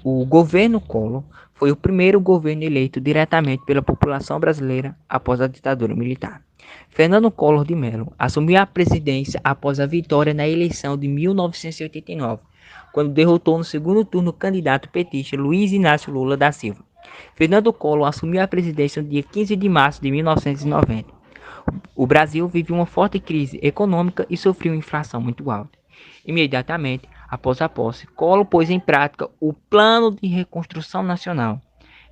O governo Collor foi o primeiro governo eleito diretamente pela população brasileira após a ditadura militar. Fernando Collor de Mello assumiu a presidência após a vitória na eleição de 1989, quando derrotou no segundo turno o candidato petista Luiz Inácio Lula da Silva. Fernando Collor assumiu a presidência no dia 15 de março de 1990. O Brasil vivia uma forte crise econômica e sofreu inflação muito alta. Imediatamente após a posse, Collor pôs em prática o Plano de Reconstrução Nacional,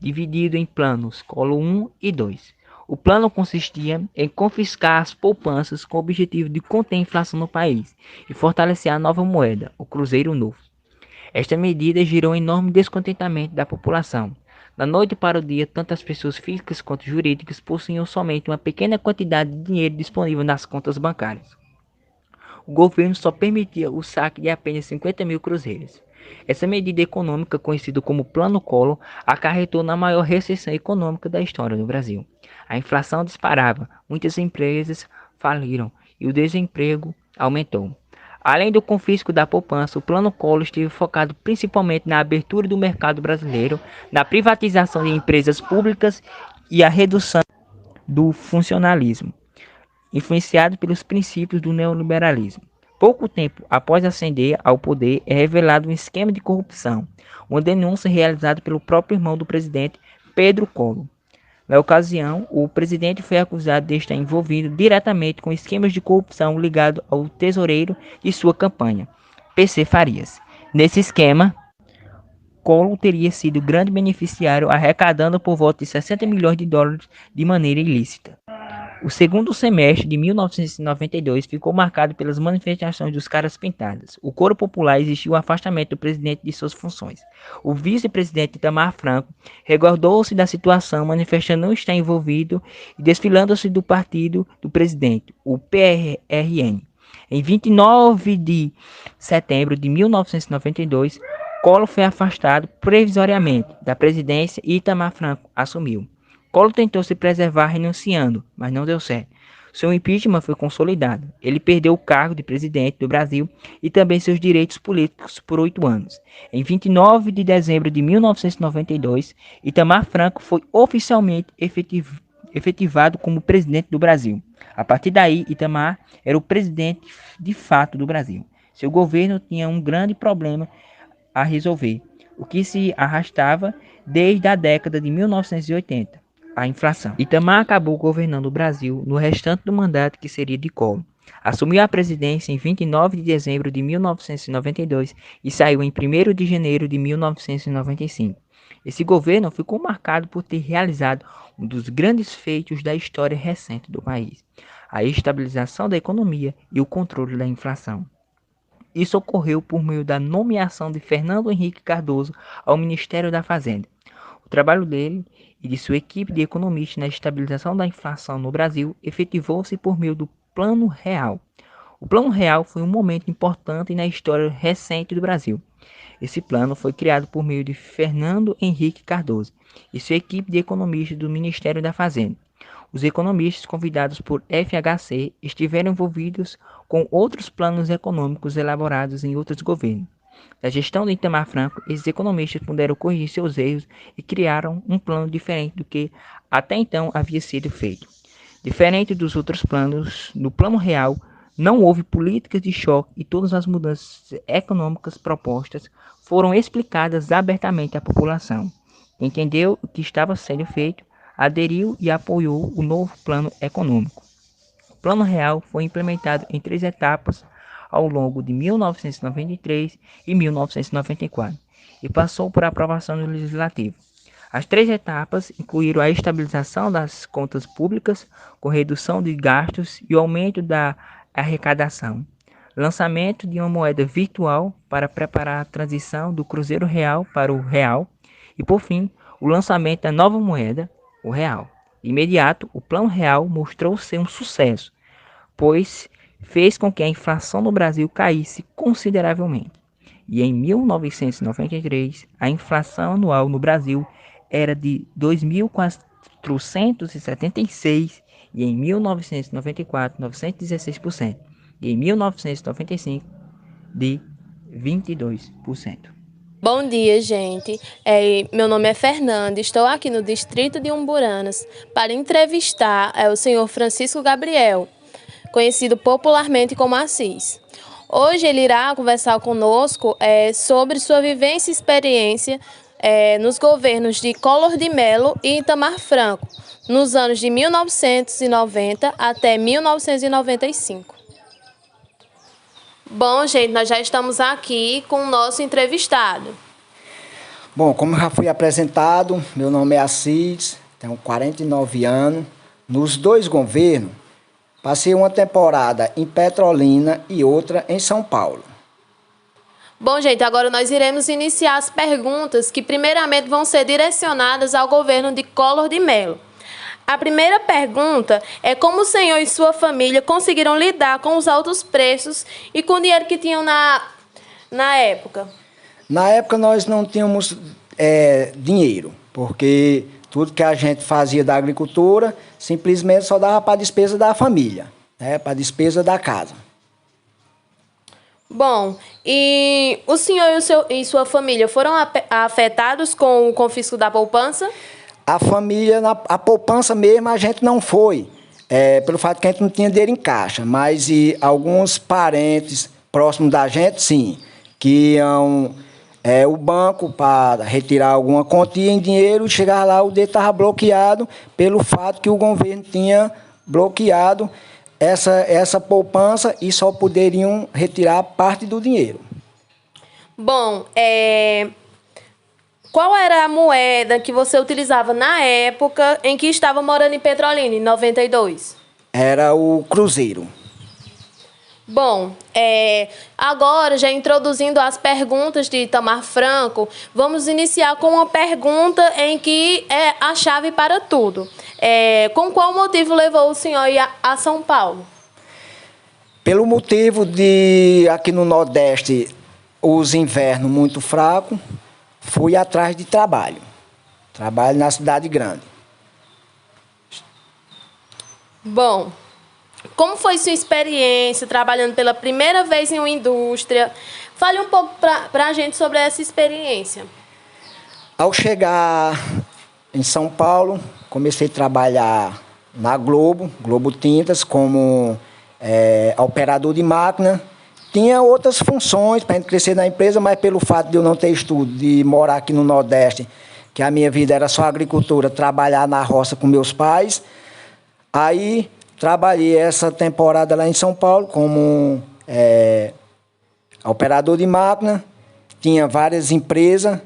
dividido em planos Collor 1 e 2. O plano consistia em confiscar as poupanças com o objetivo de conter a inflação no país e fortalecer a nova moeda, o Cruzeiro Novo. Esta medida gerou enorme descontentamento da população. Da noite para o dia, tanto as pessoas físicas quanto jurídicas possuíam somente uma pequena quantidade de dinheiro disponível nas contas bancárias. O governo só permitia o saque de apenas 50 mil cruzeiros. Essa medida econômica, conhecida como Plano Collor, acarretou na maior recessão econômica da história do Brasil. A inflação disparava, muitas empresas faliram e o desemprego aumentou. Além do confisco da poupança, o Plano Collor esteve focado principalmente na abertura do mercado brasileiro, na privatização de empresas públicas e a redução do funcionalismo, influenciado pelos princípios do neoliberalismo. Pouco tempo após ascender ao poder, é revelado um esquema de corrupção, uma denúncia realizada pelo próprio irmão do presidente, Pedro Collor. Na ocasião, o presidente foi acusado de estar envolvido diretamente com esquemas de corrupção ligados ao tesoureiro de sua campanha, PC Farias. Nesse esquema, Collor teria sido grande beneficiário, arrecadando por volta de 60 milhões de dólares de maneira ilícita. O segundo semestre de 1992 ficou marcado pelas manifestações dos caras pintadas. O coro popular exigiu o afastamento do presidente de suas funções. O vice-presidente Itamar Franco recordou-se da situação, manifestando não estar envolvido e desfilando-se do partido do presidente, o PRN. Em 29 de setembro de 1992, Collor foi afastado provisoriamente da presidência e Itamar Franco assumiu. Collor tentou se preservar renunciando, mas não deu certo. Seu impeachment foi consolidado. Ele perdeu o cargo de presidente do Brasil e também seus direitos políticos por 8 anos. Em 29 de dezembro de 1992, Itamar Franco foi oficialmente efetivado como presidente do Brasil. A partir daí, Itamar era o presidente de fato do Brasil. Seu governo tinha um grande problema a resolver, o que se arrastava desde a década de 1980. A inflação. Itamar acabou governando o Brasil no restante do mandato que seria de Collor. Assumiu a presidência em 29 de dezembro de 1992 e saiu em 1º de janeiro de 1995. Esse governo ficou marcado por ter realizado um dos grandes feitos da história recente do país, a estabilização da economia e o controle da inflação. Isso ocorreu por meio da nomeação de Fernando Henrique Cardoso ao Ministério da Fazenda. O trabalho dele e de sua equipe de economistas na estabilização da inflação no Brasil efetivou-se por meio do Plano Real. O Plano Real foi um momento importante na história recente do Brasil. Esse plano foi criado por meio de Fernando Henrique Cardoso e sua equipe de economistas do Ministério da Fazenda. Os economistas convidados por FHC estiveram envolvidos com outros planos econômicos elaborados em outros governos. Na gestão de Itamar Franco, esses economistas puderam corrigir seus erros e criaram um plano diferente do que até então havia sido feito. Diferente dos outros planos, no Plano Real não houve políticas de choque e todas as mudanças econômicas propostas foram explicadas abertamente à população. Entendeu o que estava sendo feito, aderiu e apoiou o novo plano econômico. O Plano Real foi implementado em 3 etapas ao longo de 1993 e 1994 e passou por aprovação do Legislativo. As 3 etapas incluíram a estabilização das contas públicas, com redução de gastos e aumento da arrecadação, lançamento de uma moeda virtual para preparar a transição do Cruzeiro Real para o Real e, por fim, o lançamento da nova moeda, o Real. De imediato, o Plano Real mostrou ser um sucesso, pois fez com que a inflação no Brasil caísse consideravelmente. E em 1993, a inflação anual no Brasil era de 2.476 e em 1994, 916% e em 1995 de 22%. Bom dia, gente. Meu nome é Fernanda, estou aqui no distrito de Umburanas para entrevistar o senhor Francisco Gabriel, conhecido popularmente como Assis. Hoje ele irá conversar conosco sobre sua vivência e experiência nos governos de Collor de Mello e Itamar Franco, nos anos de 1990 até 1995. Bom, gente, nós já estamos aqui com o nosso entrevistado. Bom, como já fui apresentado, meu nome é Assis, tenho 49 anos. Nos dois governos, passei uma temporada em Petrolina e outra em São Paulo. Bom, gente, agora nós iremos iniciar as perguntas que primeiramente vão ser direcionadas ao governo de Collor de Mello. A primeira pergunta é como o senhor e sua família conseguiram lidar com os altos preços e com o dinheiro que tinham na época. Na época nós não tínhamos dinheiro, porque tudo que a gente fazia da agricultura simplesmente só dava para a despesa da família, né, para a despesa da casa. Bom, e o senhor e sua família foram afetados com o confisco da poupança? A família, a poupança mesmo, a gente não foi, pelo fato que a gente não tinha dinheiro em caixa, mas e alguns parentes próximos da gente, sim, que iam o banco para retirar alguma quantia em dinheiro, e chegar lá o dinheiro estava bloqueado pelo fato que o governo tinha bloqueado essa poupança e só poderiam retirar parte do dinheiro. Bom, qual era a moeda que você utilizava na época em que estava morando em Petrolina, em 92? Era o cruzeiro. Bom, agora, já introduzindo as perguntas de Itamar Franco, vamos iniciar com uma pergunta em que é a chave para tudo. Com qual motivo levou o senhor a São Paulo? Pelo motivo de, aqui no Nordeste, os invernos muito fracos, fui atrás de trabalho. Trabalho na cidade grande. Bom, como foi sua experiência trabalhando pela primeira vez em uma indústria? Fale um pouco para a gente sobre essa experiência. Ao chegar em São Paulo, comecei a trabalhar na Globo Tintas, como operador de máquina. Tinha outras funções para a gente crescer na empresa, mas pelo fato de eu não ter estudo, de morar aqui no Nordeste, que a minha vida era só agricultura, trabalhar na roça com meus pais, aí trabalhei essa temporada lá em São Paulo como operador de máquina. Tinha várias empresas,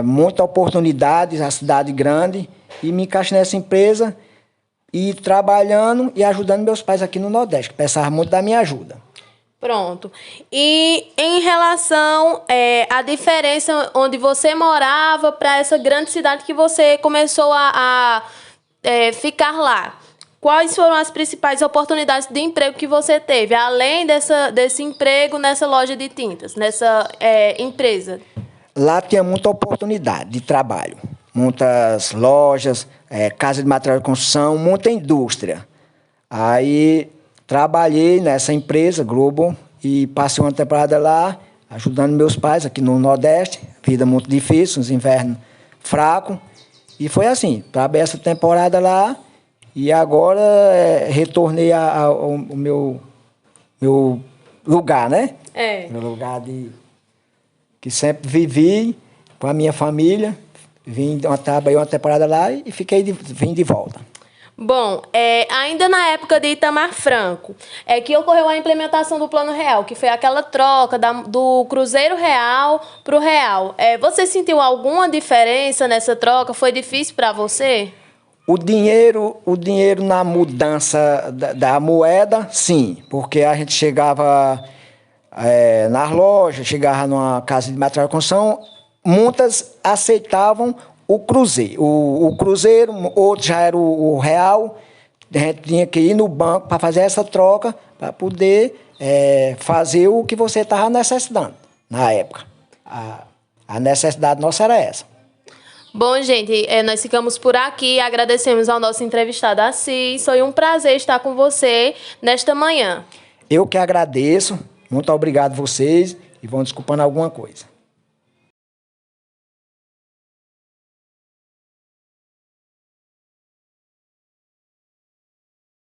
muitas oportunidades, a cidade grande, e me encaixei nessa empresa e trabalhando e ajudando meus pais aqui no Nordeste, que precisavam muito da minha ajuda. Pronto. E em relação à diferença onde você morava para essa grande cidade que você começou a ficar lá, quais foram as principais oportunidades de emprego que você teve, além desse emprego nessa loja de tintas, nessa empresa? Lá tinha muita oportunidade de trabalho, muitas lojas, casa de material de construção, muita indústria. Aí trabalhei nessa empresa, Globo, e passei uma temporada lá, ajudando meus pais aqui no Nordeste, vida muito difícil, uns invernos fracos. E foi assim, trabalhei essa temporada lá, e agora retornei ao meu lugar, né? Meu lugar que sempre vivi com a minha família. Trabalhei uma temporada lá e vim de volta. Bom, ainda na época de Itamar Franco, que ocorreu a implementação do Plano Real, que foi aquela troca do Cruzeiro Real para o Real. Você sentiu alguma diferença nessa troca? Foi difícil para você? O dinheiro na mudança da moeda, sim, porque a gente chegava nas lojas, chegava numa casa de material de construção, muitas aceitavam o cruzeiro. O cruzeiro, outro já era o real. A gente tinha que ir no banco para fazer essa troca, para poder fazer o que você estava necessitando na época. A necessidade nossa era essa. Bom, gente, nós ficamos por aqui. Agradecemos ao nosso entrevistado Assis. Foi um prazer estar com você nesta manhã. Eu que agradeço. Muito obrigado a vocês e vão desculpando alguma coisa.